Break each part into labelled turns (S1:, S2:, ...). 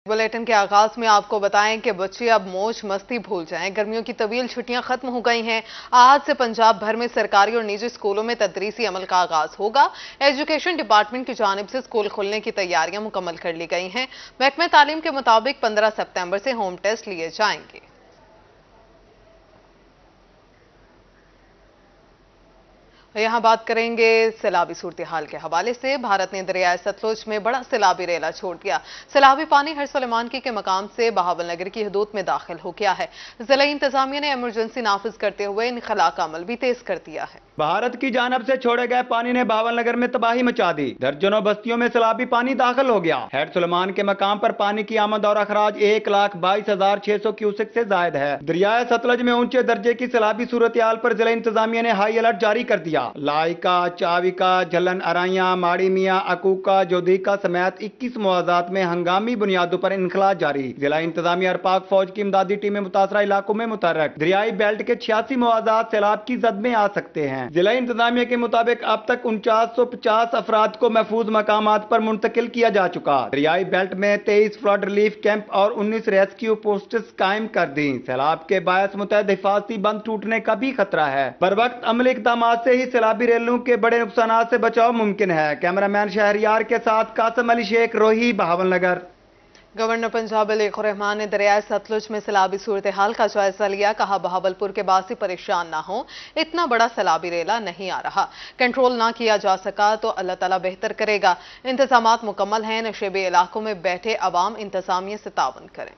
S1: Bulletin के आगाज में आपको बताएं कि बच्चे अब मौज मस्ती भूल जाएं। गर्मियों की तवील छुट्टियां खत्म हो गई हैं। आज से पंजाब भर में सरकारी और निजी स्कूलों में तदरीसी अमल का आगाज होगा। एजुकेशन डिपार्टमेंट की जानिब से स्कूल खुलने की तैयारियां मुकम्मल कर ली गई हैं। महकमे तालीम के मुताबिक 15 सितंबर से होम टेस्ट लिए जाएंगे। यहां बात करेंगे सैलाबी सूरत हाल के हवाले से। भारत ने दरियाए सतलुज में बड़ा सैलाबी रेला छोड़ दिया। सैलाबी पानी हर सुलेमानकी के मकाम से बहावल नगर की हदूद में दाखिल हो गया है। जिला इंतजामिया ने इमरजेंसी नाफिज करते हुए इनखला का अमल भी तेज कर दिया है।
S2: भारत की जानब से छोड़े गए पानी ने बहावल नगर में तबाही मचा दी। दर्जनों बस्तियों में सैलाबी पानी दाखिल हो गया। हेड सुलेमान के मकाम पर पानी की आमद और अखराज 1,22,600 क्यूसेक से जायद है। दरियाए सतलज में ऊंचे दर्जे की सैलाबी सूरत हाल पर जिला इंतजामिया ने हाई अलर्ट जारी कर दिया। लाइका, चाविका, झलन अराइया, माड़ी मियाँ, अकूका, जोधीका समेत 21 मुआवजात में हंगामी बुनियादों पर इनखला जारी। जिला इंतजामिया और पाक फौज की इमदादी टीमें मुतासरा इलाकों में मुतहर्रिक। दरियाई बेल्ट के 86 मुआवजात सैलाब की जद में आ सकते हैं। जिला इंतजामिया के मुताबिक अब तक 4950 अफराद को महफूज मकामात पर मुंतकिल किया जा चुका। दरियाई बेल्ट में 23 फ्लड रिलीफ कैंप और 19 रेस्क्यू पोस्ट्स कायम कर दी। सैलाब के बायस मुतअद्दिद हिफाजती बंद टूटने का भी खतरा है। बर वक्त अमली इक़दाम से ही सैलाबी रेलों के बड़े नुकसान से बचाव मुमकिन है। कैमरामैन शहरियार के साथ कासिम अली शेख, रोही, बहावल नगर।
S1: गवर्नर पंजाब अली रहमान ने दरियाए सतलुज में सैलाबी सूरत हाल का जायजा लिया। कहा बहावलपुर के बासी परेशान ना हो, इतना बड़ा सैलाबी रेला नहीं आ रहा। कंट्रोल ना किया जा सका तो अल्लाह ताला बेहतर करेगा। इंतजामात मुकम्मल हैं। नशेबी इलाकों में बैठे अवाम इंतजामिया से तावन करें।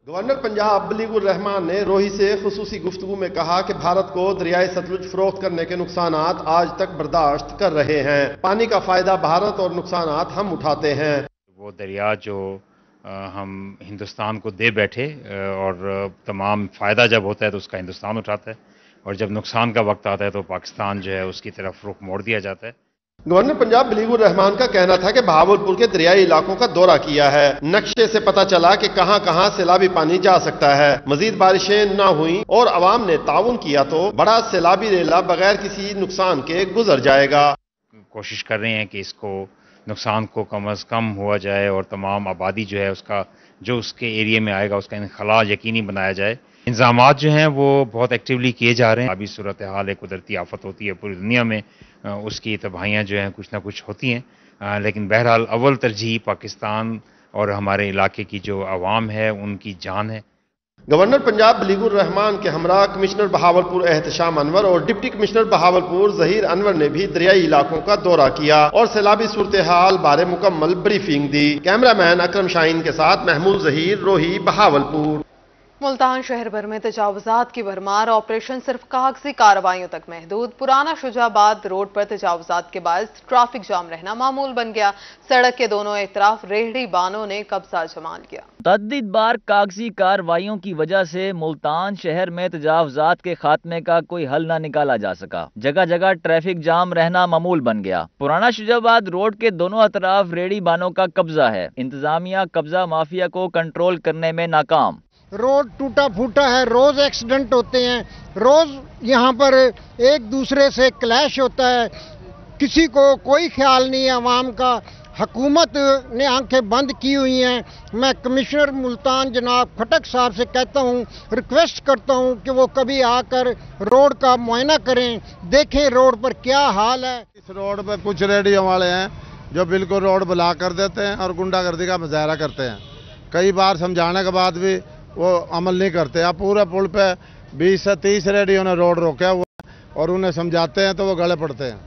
S3: गवर्नर पंजाब अली रहमान ने रोही से खुसूसी गुफ्तगू में कहा कि भारत को दरियाए सतलुज फरोख्त करने के नुकसानात आज तक बर्दाश्त कर रहे हैं। पानी का फायदा भारत और नुकसानात हम उठाते हैं।
S4: वो दरिया जो हम हिंदुस्तान को दे बैठे और तमाम फ़ायदा जब होता है तो उसका हिंदुस्तान उठाता है, और जब नुकसान का वक्त आता है तो पाकिस्तान जो है उसकी तरफ रुख मोड़ दिया जाता है।
S3: गवर्नर पंजाब अली रहमान का कहना था कि बहावलपुर के दरियाई इलाकों का दौरा किया है। नक्शे से पता चला कि कहां कहां सैलाबी पानी जा सकता है। मजीद बारिशें ना हुई और अवाम ने ताउन किया तो बड़ा सैलाबी रेला बगैर किसी नुकसान के गुजर जाएगा।
S4: कोशिश कर रहे हैं कि इसको नुकसान को कम अज़ कम हुआ जाए और तमाम आबादी जो है उसका जो उसके एरिया में आएगा उसका इनखला यकीनी बनाया जाए। इंतज़ामात जो हैं वो बहुत एक्टिवली किए जा रहे हैं। अभी सूरत हाल एक कुदरती आफत होती है पूरी दुनिया में, उसकी तबाहियाँ जो हैं कुछ ना कुछ होती हैं, लेकिन बहरहाल अव्वल तरजीह पाकिस्तान और हमारे इलाके की जो आवाम है उनकी जान है।
S3: गवर्नर पंजाब अली रहमान के हमरा कमिश्नर बहावलपुर एहतशाम अनवर और डिप्टी कमिश्नर बहावलपुर जहीर अनवर ने भी दरियाई इलाकों का दौरा किया और सैलाबी सूरत हाल बारे मुकम्मल ब्रीफिंग दी। कैमरामैन अकरम शाहीन के साथ महमूद जहीर, रोही, बहावलपुर।
S1: मुल्तान शहर भर में तजावुजात की भरमार। ऑपरेशन सिर्फ कागजी कार्रवाइयों तक महदूद। पुराना शुजाबाद रोड पर तजावुजात के बायस ट्रैफिक जाम रहना मामूल बन गया। सड़क के दोनों तरफ रेहड़ी बानों ने कब्जा जमा लिया।
S5: मुतअद्दिद बार कागजी कार्रवाइयों की वजह से मुल्तान शहर में तजावुजात के खात्मे का कोई हल न निकाला जा सका। जगह जगह ट्रैफिक जाम रहना मामूल बन गया। पुराना शुजाबाद रोड के दोनों तरफ रेहड़ी बानों का कब्जा है। इंतजामिया कब्जा माफिया को कंट्रोल करने में नाकाम।
S6: रोड टूटा फूटा है, रोज एक्सीडेंट होते हैं, रोज यहाँ पर एक दूसरे से क्लैश होता है। किसी को कोई ख्याल नहीं है आवाम का। हुकूमत ने आंखें बंद की हुई हैं। मैं कमिश्नर मुल्तान जनाब खटक साहब से कहता हूँ, रिक्वेस्ट करता हूँ कि वो कभी आकर रोड का मुआयना करें, देखें रोड पर क्या हाल है।
S7: इस रोड पर कुछ रेडियो वाले हैं जो बिल्कुल रोड ब्लॉक कर देते हैं और गुंडागर्दी का मुजाहरा करते हैं। कई बार समझाने के बाद भी वो अमल नहीं करते। अब पूरे पुल पे 20 से 30 रेडियो ने रोड रोका हुआ और उन्हें समझाते हैं तो वो गले पड़ते हैं,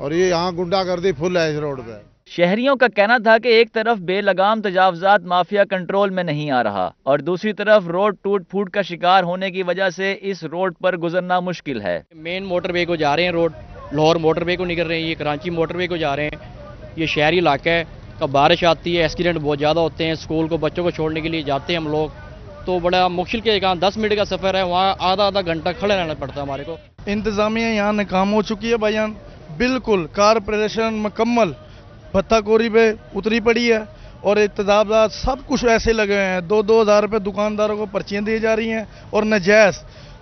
S7: और ये यहाँ गुंडागर्दी फुल है इस रोड पे।
S5: शहरियों का कहना था कि एक तरफ बेलगाम तजावुजात माफिया कंट्रोल में नहीं आ रहा और दूसरी तरफ रोड टूट फूट का शिकार होने की वजह से इस रोड पर गुजरना मुश्किल है।
S8: मेन मोटरवे को जा रहे हैं, रोड लाहौर मोटरवे को निकल रहे हैं, ये कराची मोटरवे को जा रहे हैं। ये शहरी इलाका है, कब बारिश आती है एक्सीडेंट बहुत ज़्यादा होते हैं। स्कूल को बच्चों को छोड़ने के लिए जाते हैं हम लोग तो बड़ा मुश्किल के काम 10 मिनट का सफ़र है, वहाँ आधा घंटा खड़े रहना पड़ता है हमारे को।
S9: इंतज़ामिया यहाँ नाकाम हो चुकी है भाईजान, बिल्कुल कारपोरेशन मुकम्मल भत्ताखोरी पे उतरी पड़ी है और तजावुजात सब कुछ ऐसे लगे हुए हैं। 2-2 हज़ार रुपये दुकानदारों को पर्चियाँ दी जा रही हैं और नजायज़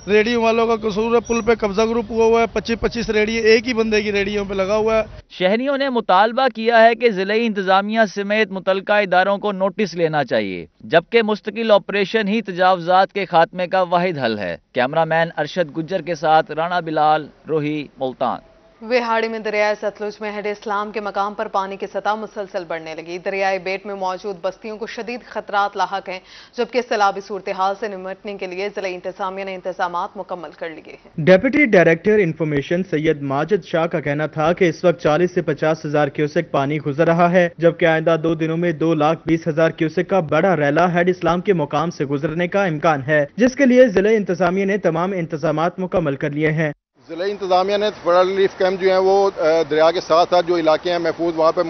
S9: रेडियो वालों का कसूर है। पुल पे कब्जा ग्रुप हुआ है, 25-25 रेडियो एक ही बंदे की रेडियो पे लगा हुआ है।
S5: शहरियों ने मुतालबा किया है कि जिले इंतजामिया समेत मुतलका इदारों को नोटिस लेना चाहिए, जबकि मुस्तकिल ऑपरेशन ही तजावजात के खात्मे का वाहिद हल है। कैमरामैन अरशद गुज्जर के साथ राणा बिलाल, रोही, मुल्तान।
S1: विहाड़ी में दरियाए सतलुज में हेड इस्लाम के मकाम पर पानी की सतह मुसलसल बढ़ने लगी। दरियाई बेट में मौजूद बस्तियों को शदीद खतरात लाहक हैं, जबकि सैलाबी सूरत हाल से निपटने के लिए जिला इंतजामिया ने इंतजामात मुकम्मल कर लिए हैं।
S10: Deputy director information Syed Majid Shah का कहना था कि इस वक्त 40 से 50 हजार क्यूसेक पानी गुजर रहा है, जबकि आइंदा 2 दिनों में 2,20,000 क्यूसेक का बड़ा रैला हेड इस्लाम के मुकाम से गुजरने का इम्कान है, जिसके लिए जिला इंतजामिया ने तमाम इंतजामात मुकम्मल कर लिए हैं।
S11: ज़िला इंतज़ामिया ने फ्लड रिलीफ कैंप जो हैं वो दरिया के साथ साथ जो इलाके हैं महफूज वहाँ पे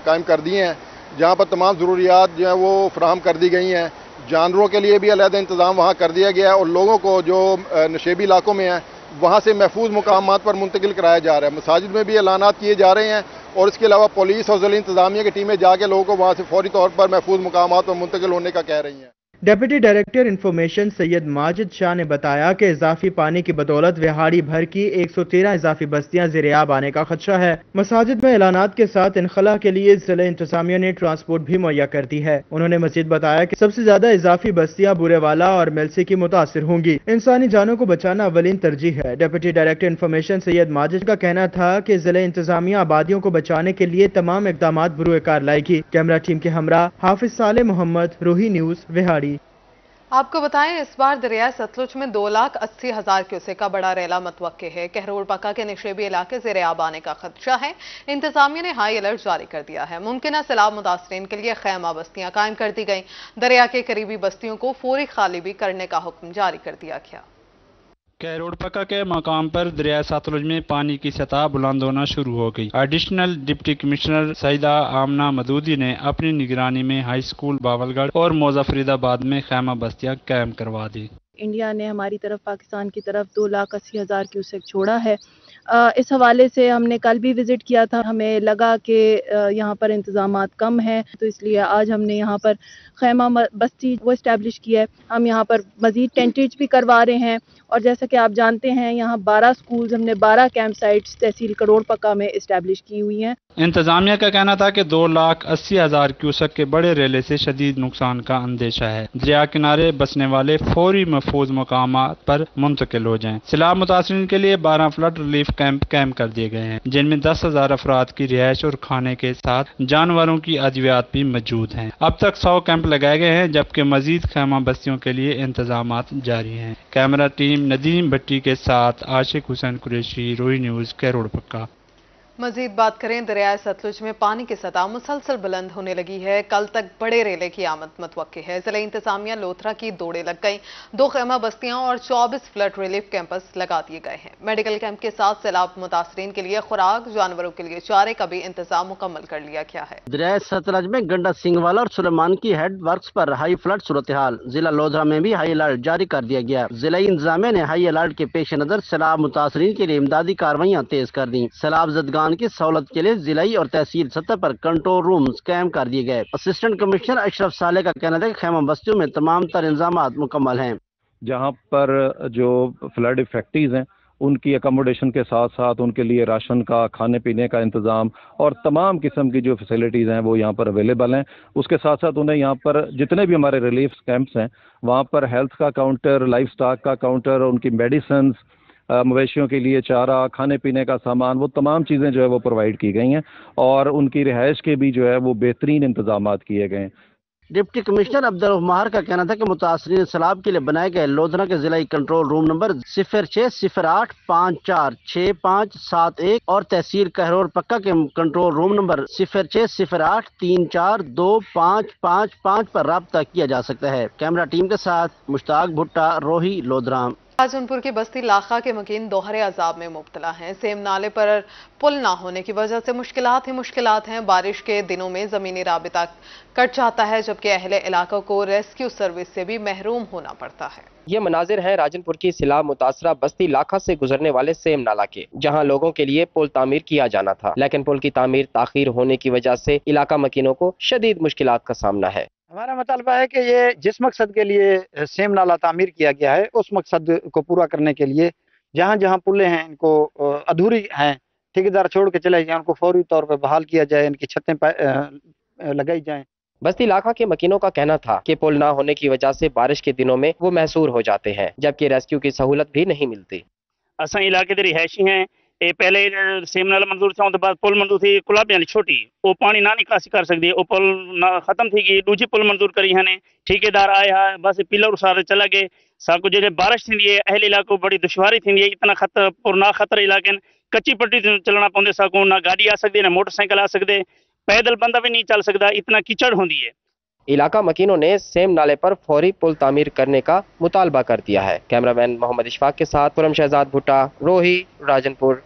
S11: कायम कर दिए हैं, जहाँ पर तमाम ज़रूरियात जो हैं वो फराहम कर दी गई हैं। जानवरों के लिए भी अलग इंतज़ाम वहाँ कर दिया गया है और लोगों को जो नशेबी इलाकों में हैं वहाँ से महफूज मुकामात पर मुंतकिल कराया जा रहा है। मसाजिद में भी ऐलानात किए जा रहे हैं और इसके अलावा पुलिस और ज़िला इंतज़ामिया की टीमें जाके लोगों को वहाँ से फौरी तौर पर महफूज मुकामात पर मुंतकिल होने का कह रही हैं।
S10: Deputy director information Syed Majid Shah ने बताया कि इजाफी पानी की बदौलत विहाड़ी भर की 113 इजाफी बस्तियां ज़ेर-ए-आब आने का खदशा है। मसाजिद में ऐलानात के साथ इनखला के लिए जिला इंतजामिया ने ट्रांसपोर्ट भी मुहैया कर दी है। उन्होंने मजीद बताया कि सबसे ज्यादा इजाफी बस्तियां बुरेवाला और मेलसी की मुतासिर होंगी। इंसानी जानों को बचाना अवलीन तरजीह है। Deputy director information Syed Majid का कहना था कि जिला इंतजामिया आबादियों को बचाने के लिए तमाम इकदाम बरूएकार लाएगी। कैमरा टीम के हमरा हाफिज साले मोहम्मद, रोही न्यूज, विहाड़ी।
S1: आपको बताएं, इस बार दरिया सतलुज में 2,80,000 क्यूसेक का बड़ा रैला मतवक्के है। कहरोड़ पक्का के निशेबी इलाके ज़ेर-ए-आब आने का खदशा है। इंतजामिया ने हाई अलर्ट जारी कर दिया है। मुमकिन सैलाब मुतासरीन के लिए खैमा बस्तियां कायम कर दी गई। दरिया के करीबी बस्तियों को फौरी खाली भी करने का हुक्म जारी कर दिया गया।
S12: कहरोड़ पक्का के मकाम पर दरिया सतलुज में पानी की सतह बुलंद होना शुरू हो गई। एडिशनल डिप्टी कमिश्नर सईदा आमना मदूदी ने अपनी निगरानी में हाई स्कूल बावलगढ़ और मौजा फरीदाबाद में खैमा बस्तियां कायम करवा दी।
S13: इंडिया ने हमारी तरफ, पाकिस्तान की तरफ 2,80,000 क्यूसेक छोड़ा है। इस हवाले से हमने कल भी विजिट किया था। हमें लगा कि यहाँ पर इंतजामात कम हैं, तो इसलिए आज हमने यहाँ पर खैमा बस्ती वो इस्टेब्लिश किया है। हम यहाँ पर मजीद टेंटेज भी करवा रहे हैं और जैसा कि आप जानते हैं यहाँ 12 स्कूल्स, हमने 12 कैंप साइट्स तहसील करोड़ पक्का में इस्टेब्लिश की हुई हैं।
S12: इंतजामिया का कहना था कि 2,80,000 क्यूसेक के बड़े रेले से शदीद नुकसान का अंदेशा है। दरिया किनारे बसने वाले फौरी महफूज मकामात पर मुंतकिल हो जाएं। सैलाब मुतासरीन के लिए 12 फ्लड रिलीफ कैंप कायम कर दिए गए हैं, जिनमें 10,000 अफराद की रिहाइश और खाने के साथ जानवरों की अद्वियात भी मौजूद हैं। अब तक 100 कैंप लगाए गए हैं, जबकि मजीद खैमा बस्तियों के लिए इंतजामात जारी हैं। कैमरा टीम नदीम भट्टी के साथ आशिक हुसैन कुरैशी, रोही न्यूज, कहरोड़ पक्का।
S1: मजीद बात करें, दरियाए सतलुज में पानी की सतह मुसलसल बुलंद होने लगी है। कल तक बड़े रेले की आमद मतवक्के है। जिला इंतजामिया लोथरा की दौड़े लग गई। 2 खैमा बस्तियां और 24 फ्लड रिलीफ कैंपस लगा दिए गए हैं। मेडिकल कैंप के साथ सैलाब मुतासरीन के लिए खुराक, जानवरों के लिए चारे का भी इंतजाम मुकम्मल कर लिया गया है।
S14: दरियाए सतलुज में गंडा सिंगवाला और सुलेमान की हेड वर्क्स पर हाई फ्लड सूरत हाल। जिला लोधरा में भी हाई अलर्ट जारी कर दिया गया। जिला इंतजामिया ने हाई अलर्ट के पेश नजर सैलाब मुतासरीन के लिए इमदादी कार्रवाइयाँ तेज कर दी। सैलाब जदगान की सहूलत के लिए जिलाई और तहसील सतह पर कंट्रोल रूम्स कायम कर दिए गए। असिस्टेंट कमिश्नर अशरफ साले का कहना था कि खैमा बस्तियों में तमाम तर इंतजामात मुकम्मल हैं।
S15: जहाँ पर जो फ्लड इफेक्टीज हैं उनकी अकोमोडेशन के साथ साथ उनके लिए राशन का, खाने पीने का इंतजाम और तमाम किस्म की जो फैसिलिटीज़ हैं वो यहाँ पर अवेलेबल हैं। उसके साथ साथ उन्हें यहाँ पर जितने भी हमारे रिलीफ कैंप्स हैं वहाँ पर हेल्थ का काउंटर, लाइफ स्टॉक का काउंटर, उनकी मेडिसिन, मवेशियों के लिए चारा, खाने पीने का सामान, वो तमाम चीज़ें जो है वो प्रोवाइड की गई हैं और उनकी रिहाइश के भी जो है वो बेहतरीन इंतजामात किए गए हैं।
S14: डिप्टी कमिश्नर अब्दुल महर का कहना था कि मुतासरीन सैलाब के लिए बनाए गए लोधरा के जिलाई कंट्रोल रूम नंबर 0608546571 और तहसील कहरोड़ पक्का के कंट्रोल रूम नंबर 0608342555 पर राब्ता किया जा सकता है। कैमरा टीम के साथ मुश्ताक भुट्टा, रोही, लोधरा।
S1: राजनपुर की बस्ती लाखा के मकीन दोहरे अजाब में मुब्तला हैं। सेम नाले पर पुल ना होने की वजह से मुश्किलात ही मुश्किलात हैं। बारिश के दिनों में जमीनी राबिता कट जाता है, जबकि अहले इलाकों को रेस्क्यू सर्विस से भी महरूम होना पड़ता है।
S16: ये मनाजिर हैं राजनपुर की सैलाब मुतासरा बस्ती लाखा से गुजरने वाले सेम नाला के, जहां लोगों के लिए पुल तामीर किया जाना था, लेकिन पुल की तामीर ताखीर होने की वजह से इलाका मकीनों को शदीद मुश्किलात का सामना है।
S17: हमारा मुतालबा है कि ये जिस मकसद के लिए सेम नाला तामीर किया गया है उस मकसद को पूरा करने के लिए जहाँ जहाँ पुलें हैं इनको अधूरी हैं ठेकेदार छोड़ के चले जाए, उनको फौरी तौर पर बहाल किया जाए, इनकी छतें लगाई जाएं।
S16: बस्ती इलाका के मकीनों का कहना था कि पुल ना होने की वजह से बारिश के दिनों में वो महसूर हो जाते हैं, जबकि रेस्क्यू की सहूलत भी नहीं मिलती।
S18: असा इलाके दे रिहायशी हैं, पहले सेम नाला मंजूर था, उसके बाद पुल मंजूर थी कुलाबी वाली छोटी, वो पानी ना निकासी कर सकती है, वो पुल खत्म थी गई, दूजी पुल मंजूर करी है, ठेकेदार आया बस पिलर सारे चला गए। साको जो बारिश थी है अहल इलाको बड़ी दुश्वारी थी है, इतना खतर और ना खतर इलाके कच्ची पट्टी चलना पौंदे, साको ना गाड़ी आ सकती ना मोटरसाइकिल आ सकते, पैदल बंदा भी नहीं चल सकता, इतना कीचड़ होती है।
S16: इलाका मकीनों ने सेम नाले पर फौरी पुल तामीर करने का मुतालबा कर दिया है। कैमरामैन मोहम्मद इशफाक के साथ खुरम शहजाद भुट्टा, रोही, राजनपुर।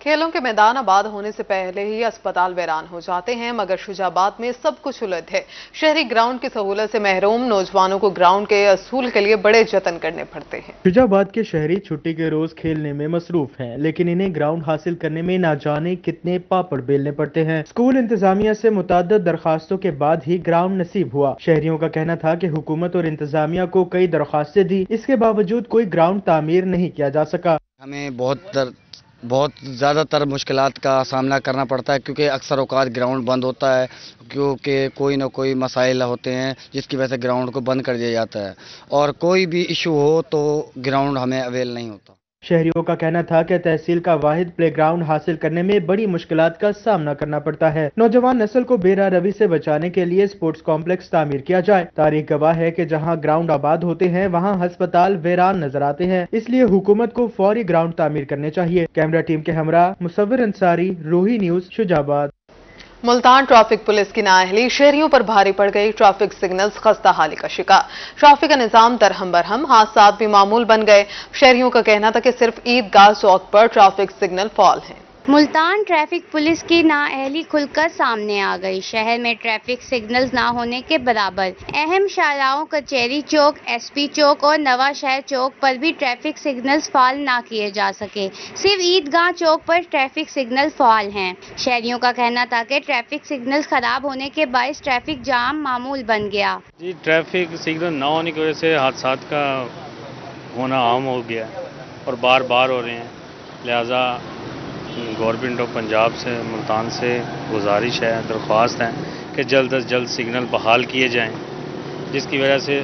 S1: खेलों के मैदान आबाद होने से पहले ही अस्पताल वीरान हो जाते हैं, मगर शुजाबाद में सब कुछ उलझ है। शहरी ग्राउंड की सहूलत से महरूम नौजवानों को ग्राउंड के असूल के लिए बड़े जतन करने पड़ते हैं।
S10: शुजाबाद के शहरी छुट्टी के रोज खेलने में मसरूफ हैं, लेकिन इन्हें ग्राउंड हासिल करने में ना जाने कितने पापड़ बेलने पड़ते हैं। स्कूल इंतजामिया से मुताद्दद दरखास्तों के बाद ही ग्राउंड नसीब हुआ। शहरियों का कहना था कि हुकूमत और इंतजामिया को कई दरखास्तें दी, इसके बावजूद कोई ग्राउंड तामीर नहीं किया जा सका।
S19: हमें बहुत ज़्यादातर मुश्किलात का सामना करना पड़ता है, क्योंकि अक्सर औकात ग्राउंड बंद होता है, क्योंकि कोई ना कोई मसाइल होते हैं जिसकी वजह से ग्राउंड को बंद कर दिया जाता है, और कोई भी इशू हो तो ग्राउंड हमें अवेल नहीं होता।
S10: शहरियों का कहना था कि तहसील का वाहिद प्ले ग्राउंड हासिल करने में बड़ी मुश्किलात का सामना करना पड़ता है। नौजवान नस्ल को बेरा रवि से बचाने के लिए स्पोर्ट्स कॉम्प्लेक्स तामीर किया जाए। तारीख गवाह है कि जहां ग्राउंड आबाद होते हैं वहां अस्पताल वीरान नजर आते हैं, इसलिए हुकूमत को फौरी ग्राउंड तामीर करने चाहिए। कैमरा टीम के हमरा मुसव्विर अंसारी, रोही news, Shujabad.
S1: Multan traffic police की नाअहली शहरियों पर भारी पड़ गई। ट्रैफिक सिग्नल्स खस्ता हाली का शिकार, ट्रैफिक का निजाम दरहम बरहम, हादसात भी मामूल बन गए। शहरियों का कहना था कि सिर्फ ईदगाह चौक पर ट्रैफिक सिग्नल फॉल हैं।
S20: मुल्तान ट्रैफिक पुलिस की नाअहली खुलकर सामने आ गई। शहर में ट्रैफिक सिग्नल्स ना होने के बराबर अहम शाहराहों कचहरी चौक, एसपी चौक और नवा शहर चौक पर भी ट्रैफिक सिग्नल्स फाल ना किए जा सके। सिर्फ ईदगाह चौक पर ट्रैफिक सिग्नल फाल हैं। शहरियों का कहना था कि ट्रैफिक सिग्नल्स खराब होने के बायस ट्रैफिक जाम मामूल बन गया।
S21: जी, ट्रैफिक सिग्नल ना होने की वजह से हादसात का होना आम हो गया और बार बार हो रहे हैं। लिहाजा गवर्नमेंट ऑफ पंजाब से, मुल्तान से गुजारिश है, दरख्वास्त है कि जल्द अज जल्द सिग्नल बहाल किए जाएं, जिसकी वजह से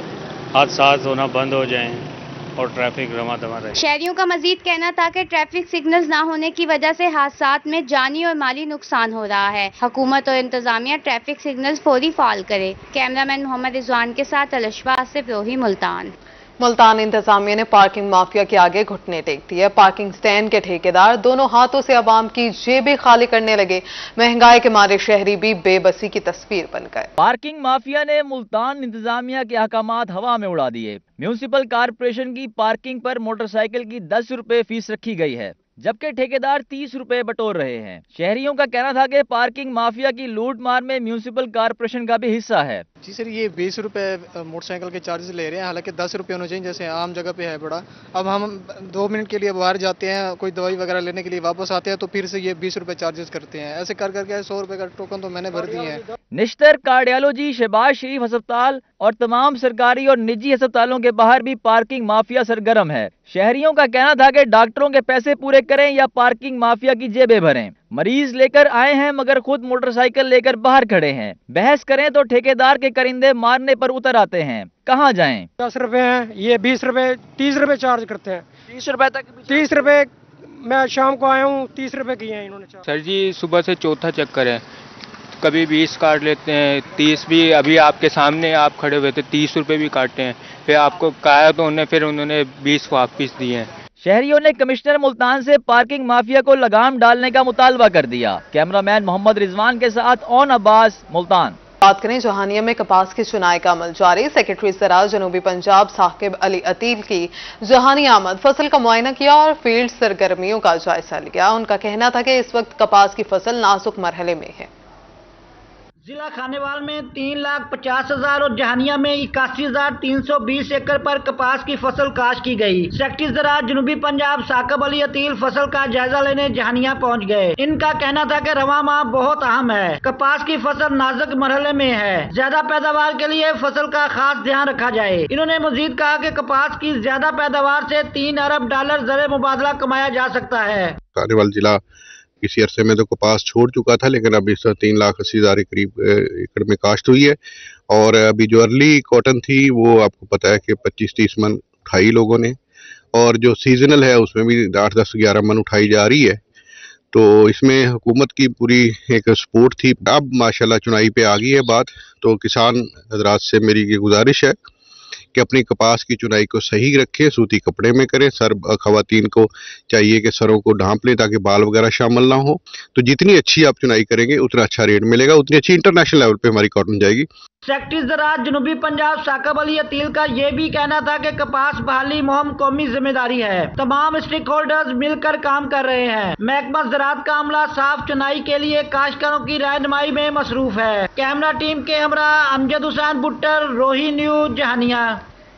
S21: हादसात होना बंद हो जाएं और ट्रैफिक रमा दमा रहे।
S20: शहरियों का मजीद कहना था कि ट्रैफिक सिग्नल्स ना होने की वजह से हादसात में जानी और माली नुकसान हो रहा है। हुकूमत और इंतजामिया ट्रैफिक सिग्नल्स फौरी फाल करे। कैमरामैन मोहम्मद रिजवान के साथ अलशवा से रोही, मुल्तान।
S1: मुल्तान इंतजामिया ने पार्किंग माफिया के आगे घुटने टेक दिए। पार्किंग स्टैंड के ठेकेदार दोनों हाथों से आवाम की जेबें खाली करने लगे। महंगाई के मारे शहरी भी बेबसी की तस्वीर बन गए।
S5: पार्किंग माफिया ने मुल्तान इंतजामिया के अहकामात हवा में उड़ा दिए। म्यूनिसिपल कारपोरेशन की पार्किंग पर मोटरसाइकिल की 10 रुपए फीस रखी गई है, जबकि ठेकेदार 30 रुपए बटोर रहे हैं। शहरियों का कहना था कि पार्किंग माफिया की लूट मार में म्यूनिसिपल कारपोरेशन का भी हिस्सा है।
S22: जी सर, ये 20 रुपए मोटरसाइकिल के चार्जेस ले रहे हैं, हालांकि 10 रुपए होने चाहिए जैसे आम जगह पे है बड़ा। अब हम 2 मिनट के लिए बाहर जाते हैं, कोई दवाई वगैरह लेने के लिए वापस आते हैं तो फिर से ये 20 रुपए चार्जेस करते हैं। ऐसे कर करके 100 रुपए का टोकन तो मैंने भर दिए हैं।
S5: निश्तर कार्डियोलॉजी, शहबाज शरीफ अस्पताल और तमाम सरकारी और निजी अस्पतालों के बाहर भी पार्किंग माफिया सरगर्म है। शहरियों का कहना था कि डॉक्टरों के पैसे पूरे करें या पार्किंग माफिया की जेबें भरें। मरीज लेकर आए हैं मगर खुद मोटरसाइकिल लेकर बाहर खड़े हैं। बहस करें तो ठेकेदार के करिंदे मारने पर उतर आते हैं। कहाँ जाएं?
S23: 10 रुपए हैं, ये 20 रुपए 30 रुपए चार्ज करते हैं।
S22: 30 रुपए तक?
S23: 30 रुपए मैं शाम को आया हूँ, 30 रुपए किए हैं इन्होंने चार्ज।
S24: सर जी, सुबह से चौथा चक्कर है, कभी 20 काट लेते हैं, 30 भी। अभी आपके सामने आप खड़े हुए थे, 30 रुपए भी काटे हैं। फिर आपको कहा तो उन्होंने 20 वापस दिए हैं।
S5: शहरियों ने कमिश्नर मुल्तान से पार्किंग माफिया को लगाम डालने का मुतालबा कर दिया। कैमरामैन मोहम्मद रिजवान के साथ ओन अब्बास, मुल्तान।
S1: बात करें जहानिया में कपास की चुनाई का अमल जारी। सेक्रेटरी ज़राअत जनूबी पंजाब साकिब अली अतील की जहानी आमद, फसल का मुआयना किया और फील्ड सरगर्मियों का जायजा लिया। उनका कहना था कि इस वक्त कपास की फसल नाजुक मरहले में है।
S2: जिला खानेवाल में 3,50,000 और जहानिया में 81,320 एकड़ पर कपास की फसल काश्त की गई। सेक्रेटरी ज़राअत जनूबी पंजाब साकब अली अतील फसल का जायजा लेने जहानिया पहुंच गए। इनका कहना था कि रवां माह बहुत अहम है, कपास की फसल नाजुक मरहले में है, ज्यादा पैदावार के लिए फसल का खास ध्यान रखा जाए। इन्होंने मजीद कहा कि कपास की ज्यादा पैदावार से $3 अरब ज़र मुबादला कमाया जा सकता है।
S3: खानेवाल जिला किसी अरसे में तो कपास छोड़ चुका था, लेकिन अभी 3,80,000 के करीब एकड़ में काश्त हुई है। और अभी जो अर्ली कॉटन थी वो आपको पता है कि 25-30 मन उठाई लोगों ने, और जो सीजनल है उसमें भी 8-10-11 मन उठाई जा रही है। तो इसमें हुकूमत की पूरी एक सपोर्ट थी। अब माशाल्लाह चुनाई पे आ गई है बात, तो किसान हजरात से मेरी ये गुजारिश है कि अपनी कपास की चुनाई को सही रखें, सूती कपड़े में करें। खवातीन को चाहिए कि सरों को ढांप लें ताकि बाल वगैरह शामिल ना हो। तो जितनी अच्छी आप चुनाई करेंगे उतना अच्छा रेट मिलेगा, उतनी अच्छी इंटरनेशनल लेवल पे हमारी कॉटन जाएगी।
S2: सेक्रेटरी ज़राअत जनूबी पंजाब साकब अली अतील का ये भी कहना था कि कपास बहाली मुहिम कौमी जिम्मेदारी है, तमाम स्टेक होल्डर्स मिलकर काम कर रहे हैं। महकमा ज़राअत का अमला साफ चुनाई के लिए काश्तकारों की रहनुमाई में मसरूफ है। कैमरा टीम के हमरा अमजद हुसैन बुट्टर, रोही news Jahania.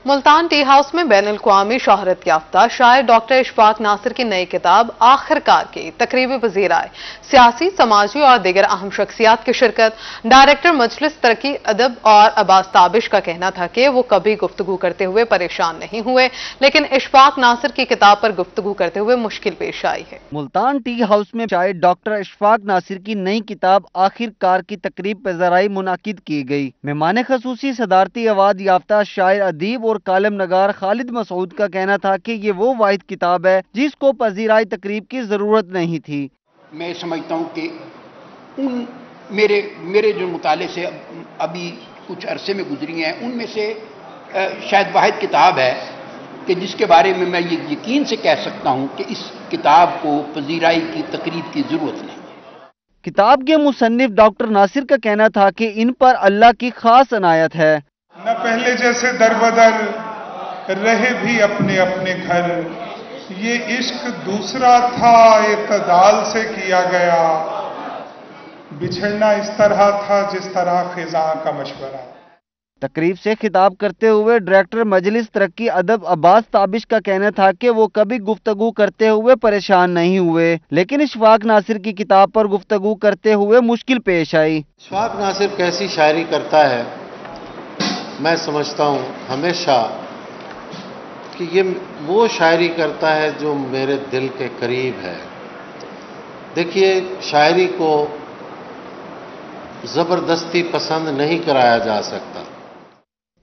S1: Multan tea house में बैनुल-अक़वामी शोहरत याफ्ता शायर डॉक्टर इशफाक नासिर की नई किताब आखिरकार की तकरीब पजीर आए। सियासी, समाजी और दीगर अहम शख्सियात की शिरकत। डायरेक्टर मजलिस तरक्की अदब और अब्बास ताबिश का कहना था कि वो कभी गुफ्तगू करते हुए परेशान नहीं हुए, लेकिन इशफाक नासिर की किताब पर गुफ्तगू करते हुए मुश्किल पेश आई है।
S4: मुल्तान टी हाउस में शायर डॉक्टर इशफाक नासिर की नई किताब आखिरकार की तकरीब पजीराई मुनाकिद की गई। मेहमान खसूसी सदारती अवार्ड याफ्ता शायर, अदीब और कालम नगार खालिद मसूद का कहना था कि ये वो वाहिद किताब है जिसको पजीराई तकरीब की जरूरत नहीं थी।
S6: मैं समझता हूँ कि मेरे जो मुताले से अभी कुछ अरसे में गुजरी हैं उनमें से शायद वाहिद किताब है कि जिसके बारे में मैं ये यकीन से कह सकता हूँ कि इस किताब को पजीराई की तकरीब की जरूरत नहीं।
S4: किताब के मुसन्निफ डॉक्टर नासिर का कहना था कि इन पर अल्लाह की खास अनायत है।
S25: न पहले जैसे दरबदर रहे भी अपने अपने घर, ये इश्क दूसरा था इत्तदाल से किया गया, बिछड़ना इस तरह था जिस तरह खिज़ां का मशवरा।
S4: तकरीब से खिताब करते हुए डायरेक्टर मजलिस तरक्की अदब अब्बास ताबिश का कहना था कि वो कभी गुफ्तगू करते हुए परेशान नहीं हुए, लेकिन इशफाक नासिर की किताब पर गुफ्तगू करते हुए मुश्किल पेश आई।
S26: इशफाक नासिर कैसी शायरी करता है, मैं समझता हूँ हमेशा कि ये वो शायरी करता है जो मेरे दिल के करीब है। देखिए, शायरी को ज़बरदस्ती पसंद नहीं कराया जा सकता।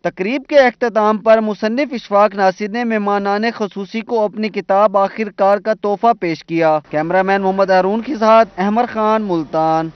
S4: तकरीब के अख्ताम पर मुसन्निफ इशफाक नासिर ने मेहमानाने खसूसी को अपनी किताब आखिरकार का तोहफा पेश किया। कैमरामैन मोहम्मद हारून के साथ अहमद खान, मुल्तान।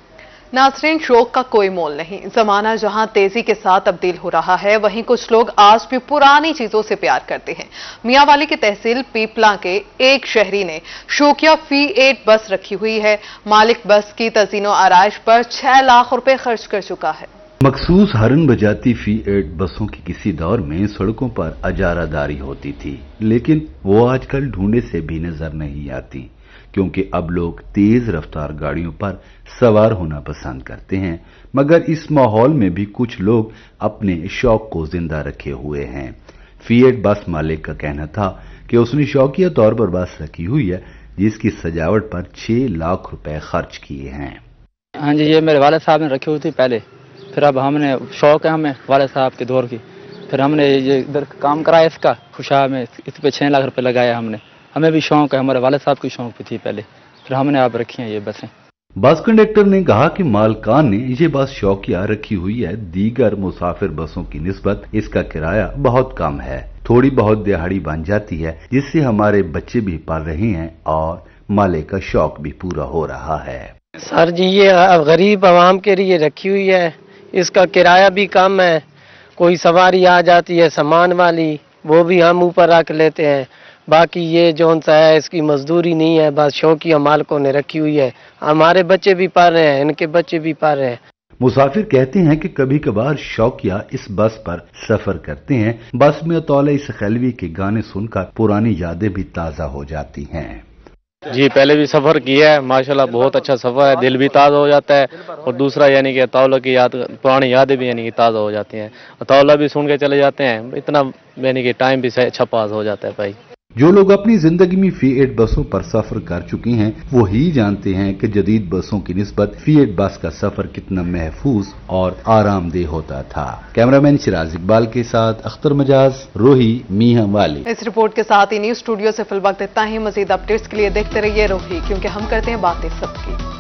S1: नाज़रीन, शौक का कोई मोल नहीं। जमाना जहां तेजी के साथ तब्दील हो रहा है, वहीं कुछ लोग आज भी पुरानी चीजों से प्यार करते हैं। मियांवाली की तहसील पीपला के एक शहरी ने शौकिया फी8 बस रखी हुई है। मालिक बस की तज़ीनो आराइश पर 6 लाख रुपए खर्च कर चुका है।
S27: मखसूस हरन बजाती फी8 बसों की किसी दौर में सड़कों पर अजारादारी होती थी, लेकिन वो आजकल ढूंढे से भी नजर नहीं आती, क्योंकि अब लोग तेज रफ्तार गाड़ियों पर सवार होना पसंद करते हैं। मगर इस माहौल में भी कुछ लोग अपने शौक को जिंदा रखे हुए हैं। फी8 बस मालिक का कहना था कि उसने शौकिया तौर पर बस रखी हुई है, जिसकी सजावट पर 6 लाख रुपए खर्च किए हैं।
S28: हाँ जी, ये मेरे वाले साहब ने रखी हुई थी पहले, फिर अब हमने शौक है हमें वाले साहब के दौर की, फिर हमने ये इधर काम कराया इसका खुशा में, इस पे 6 लाख रुपए लगाया हमने। हमें भी शौक है, हमारे वाले साहब की शौक भी थी पहले, फिर हमने आप रखी हैं ये बसें।
S27: बस कंडक्टर ने कहा कि मालकान ने ये बस शौकिया रखी हुई है, दीगर मुसाफिर बसों की निस्बत इसका किराया बहुत कम है, थोड़ी बहुत दिहाड़ी बन जाती है, जिससे हमारे बच्चे भी पढ़ रहे हैं और मालिक का शौक भी पूरा हो रहा है।
S29: सर जी, ये गरीब आवाम के लिए रखी हुई है, इसका किराया भी कम है, कोई सवारी आ जाती है सामान वाली, वो भी हम ऊपर रख लेते हैं। बाकी ये जो सा है इसकी मजदूरी नहीं है, बस शौकिया मालिकों ने रखी हुई है। हमारे बच्चे भी पढ़ रहे हैं, इनके बच्चे भी पढ़ रहे हैं।
S27: मुसाफिर कहते हैं कि कभी कभार शौकिया इस बस पर सफर करते हैं। बस में तौले इस खलवी के गाने सुनकर पुरानी यादें भी ताज़ा हो जाती हैं।
S7: जी पहले भी सफ़र किया है, माशाल्लाह बहुत अच्छा सफ़र है, दिल भी ताज़ा हो जाता है और दूसरा यानी कि अताउल्ला की याद, पुरानी यादें भी यानी कि ताज़ा हो जाती हैं, अताउल्ला भी सुन के चले जाते हैं, इतना यानी कि टाइम भी अच्छा पास हो जाता है भाई।
S27: जो लोग अपनी जिंदगी में फी8 बसों पर सफर कर चुके हैं वो ही जानते हैं कि जदीद बसों की निस्बत फी8 बस का सफर कितना महफूज और आरामदेह होता था। कैमरामैन शिराज इकबाल के साथ अख्तर मजाज, रोही, मियां वाली।
S1: इस रिपोर्ट के साथ ही न्यूज स्टूडियो से फिल वक्त इतना ही। मजीद अपडेट्स के लिए देखते रहिए रोही, क्योंकि हम करते हैं बातें सबकी।